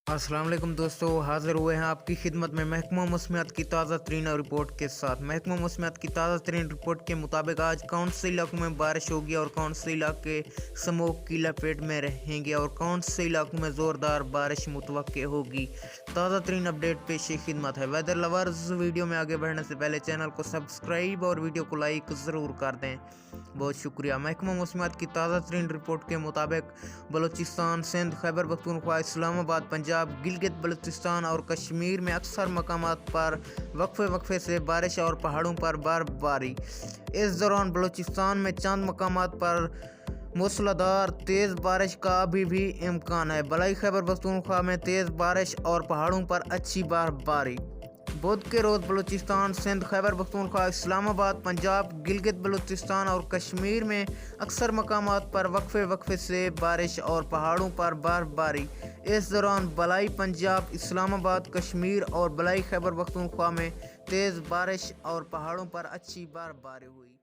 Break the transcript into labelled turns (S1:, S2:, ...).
S1: अस्सलाम वालेकुम दोस्तों, हाज़िर हुए हैं आपकी खिदमत में महकमा मौसमियात की ताज़ा तरीन रिपोर्ट के साथ। महकमा मौसमियात की ताज़ा तरीन रिपोर्ट के मुताबिक आज कौन से इलाकों में बारिश होगी और कौन से इलाके स्मोक की लपेट में रहेंगे और कौन से इलाकों में ज़ोरदार बारिश मुतवक्के होगी। ताज़ा तरीन अपडेट पेश खिदमत है। वेदर लवर्स, वीडियो में आगे बढ़ने से पहले चैनल को सब्सक्राइब और वीडियो को लाइक ज़रूर कर दें, बहुत शुक्रिया। महकमा मौसमियात की ताज़ा तरीन रिपोर्ट के मुताबिक बलूचिस्तान, सिंध, खैबर पख्तूनख्वा, इस्लामाबाद, पंजाब, गिलगित बल्तिस्तान और कश्मीर में अक्सर मकामात पर वक्फे से बारिश और पहाड़ों पर बर्फबारी। इस दौरान बलूचिस्तान में चंद मकामात पर मूसलाधार तेज़ बारिश का अभी भी इम्कान है। बलाई खैबर पख्तूनख्वा में तेज़ बारिश और पहाड़ों पर अच्छी बर्फबारी। बुध के रोज़ बलूचिस्तान, सिंध, खैबर पख्तूनख्वा, इस्लामाबाद, पंजाब, गिलगित बल्तिस्तान और कश्मीर में अक्सर मकामात पर वक्फे से बारिश और पहाड़ों पर बर्फबारी। इस दौरान बलाई पंजाब, इस्लामाबाद, कश्मीर और बलाई खैबर पख्तूनख्वा में तेज़ बारिश और पहाड़ों पर अच्छी बर्फबारी हुई।